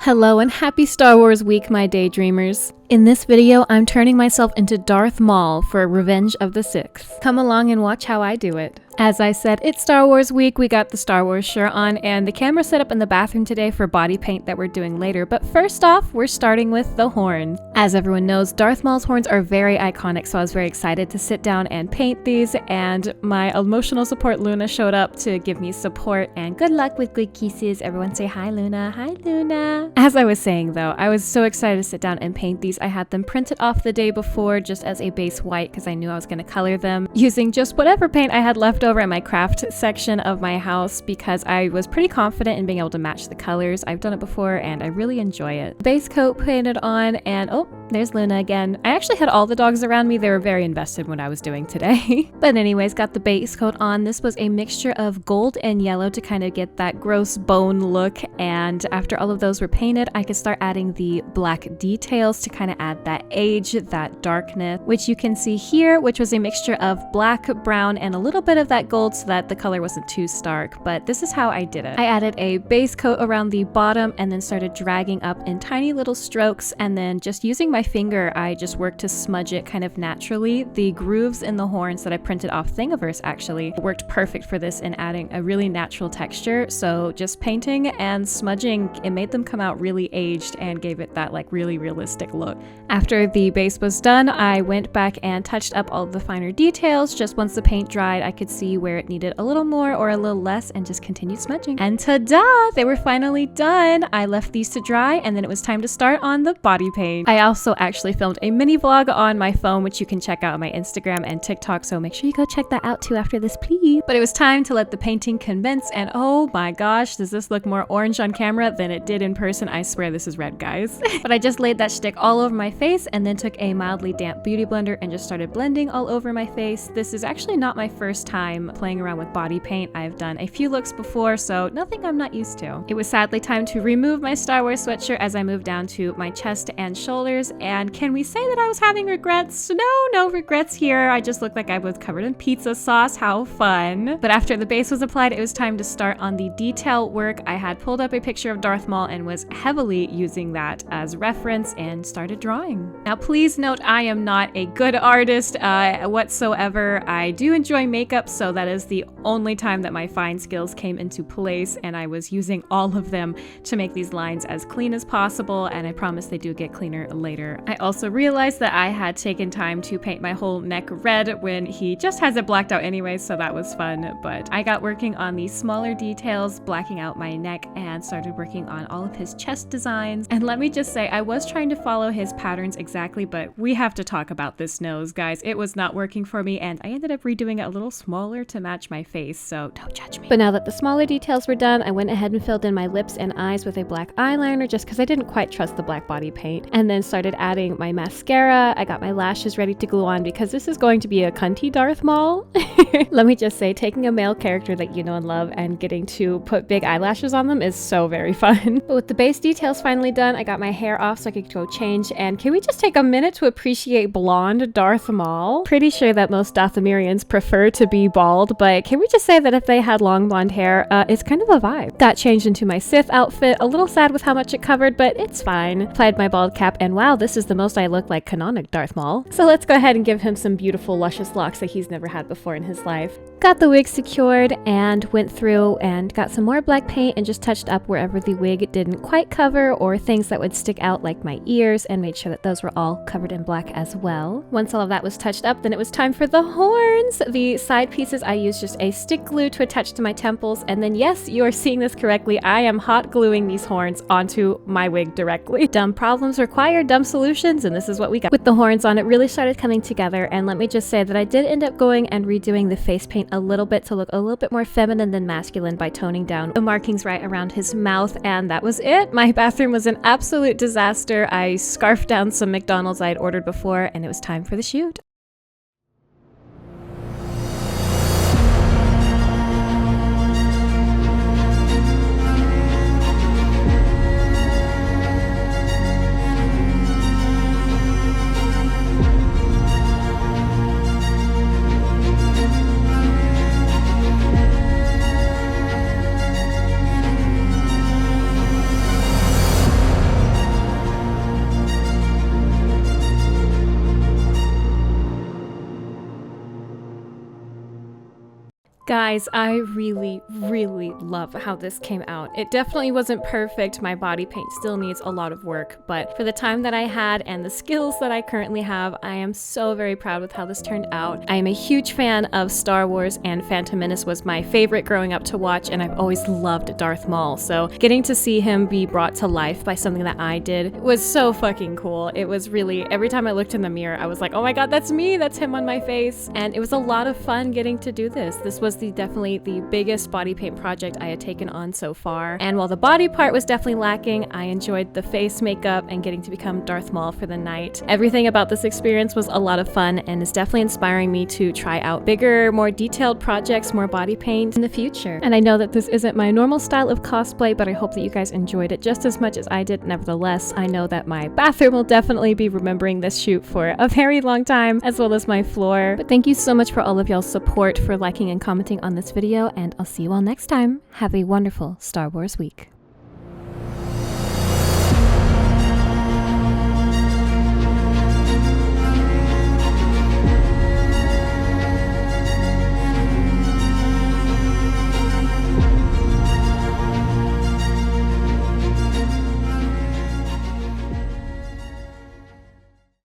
Hello and happy Star Wars week, my daydreamers. In this video, I'm turning myself into Darth Maul for Revenge of the Sith. Come along and watch how I do it. As I said, it's Star Wars week, we got the Star Wars shirt on, and the camera set up in the bathroom today for body paint that we're doing later, but first off, we're starting with the horns. As everyone knows, Darth Maul's horns are very iconic, so I was very excited to sit down and paint these, and my emotional support Luna showed up to give me support, and good luck with good kisses. Everyone say hi, Luna. Hi, Luna. As I was saying though, I was so excited to sit down and paint these. I had them printed off the day before just as a base white because I knew I was going to color them using just whatever paint I had left over in my craft section of my house because I was pretty confident in being able to match the colors. I've done it before and I really enjoy it. Base coat painted on, and oh, there's Luna again. I actually had all the dogs around me. They were very invested in what I was doing today. But anyways, got the base coat on. This was a mixture of gold and yellow to kind of get that gross bone look, and after all of those were painted, I could start adding the black details to kind of add that age, that darkness, which you can see here, which was a mixture of black, brown, and a little bit of that gold so that the color wasn't too stark, but this is how I did it. I added a base coat around the bottom and then started dragging up in tiny little strokes, and then just using my finger, I just worked to smudge it kind of naturally. The grooves in the horns that I printed off Thingiverse actually worked perfect for this in adding a really natural texture, so just painting and smudging, it made them come out really aged and gave it that like really realistic look. After the base was done, I went back and touched up all of the finer details. Just once the paint dried, I could see where it needed a little more or a little less and just continued smudging. And ta-da! They were finally done! I left these to dry and then it was time to start on the body paint. I also actually filmed a mini vlog on my phone, which you can check out on my Instagram and TikTok, so make sure you go check that out too after this, please. But it was time to let the painting commence, and oh my gosh, does this look more orange on camera than it did in person? I swear this is red, guys. But I just laid that shtick all over my face and then took a mildly damp beauty blender and just started blending all over my face. This is actually not my first time playing around with body paint. I've done a few looks before, so nothing I'm not used to. It was sadly time to remove my Star Wars sweatshirt as I moved down to my chest and shoulders, and can we say that I was having regrets? No regrets here. I just looked like I was covered in pizza sauce. How fun. But after the base was applied, it was time to start on the detail work. I had pulled up a picture of Darth Maul and was heavily using that as reference and started drawing. Now please note, I am not a good artist whatsoever. I do enjoy makeup, so that is the only time that my fine skills came into place, and I was using all of them to make these lines as clean as possible, and I promise they do get cleaner later. I also realized that I had taken time to paint my whole neck red when he just has it blacked out anyway, so that was fun, but I got working on the smaller details, blacking out my neck, and started working on all of his chest designs. And let me just say, I was trying to follow his patterns exactly, but we have to talk about this nose, guys. It was not working for me, and I ended up redoing it a little smaller to match my face, so don't judge me. But now that the smaller details were done, I went ahead and filled in my lips and eyes with a black eyeliner just because I didn't quite trust the black body paint, and then started adding my mascara. I got my lashes ready to glue on because this is going to be a cunty Darth Maul. Let me just say, taking a male character that you know and love and getting to put big eyelashes on them is so very fun. But with the base details finally done, I got my hair off so I could go change, and can we just take a minute to appreciate blonde Darth Maul? Pretty sure that most Dathomirians prefer to be bald, but can we just say that if they had long blonde hair, it's kind of a vibe. Got changed into my Sith outfit, a little sad with how much it covered, but it's fine. Applied my bald cap, and wow, this is the most I look like canonic Darth Maul. So let's go ahead and give him some beautiful luscious locks that he's never had before in his life. Got the wig secured and went through and got some more black paint and just touched up wherever the wig didn't quite cover or things that would stick out like my ears, and made sure that those were all covered in black as well. Once all of that was touched up, then it was time for the horns. The side pieces, I used just a stick glue to attach to my temples, and then yes, you are seeing this correctly, I am hot gluing these horns onto my wig directly. Dumb problems require dumb solutions, and this is what we got. With the horns on, it really started coming together, and let me just say that I did end up going and redoing the face paint a little bit to look a little bit more feminine than masculine by toning down the markings right around his mouth, and that was it. My bathroom was an absolute disaster. I scarfed down some McDonald's I had ordered before, and it was time for the shoot. Guys, I really love how this came out. It definitely wasn't perfect. My body paint still needs a lot of work, but for the time that I had and the skills that I currently have, I am so very proud with how this turned out. I am a huge fan of Star Wars, and Phantom Menace was my favorite growing up to watch, and I've always loved Darth Maul, so getting to see him be brought to life by something that I did was so fucking cool. It was really, every time I looked in the mirror, I was like, oh my god, that's me, that's him on my face, and it was a lot of fun getting to do this. This was definitely the biggest body paint project I had taken on so far, and while the body part was definitely lacking, I enjoyed the face makeup and getting to become Darth Maul for the night. Everything about this experience was a lot of fun and is definitely inspiring me to try out bigger, more detailed projects, more body paint in the future. And I know that this isn't my normal style of cosplay, but I hope that you guys enjoyed it just as much as I did. Nevertheless, I know that my bathroom will definitely be remembering this shoot for a very long time, as well as my floor. But thank you so much for all of y'all's support, for liking and commenting on this video, and I'll see you all next time. Have a wonderful Star Wars week.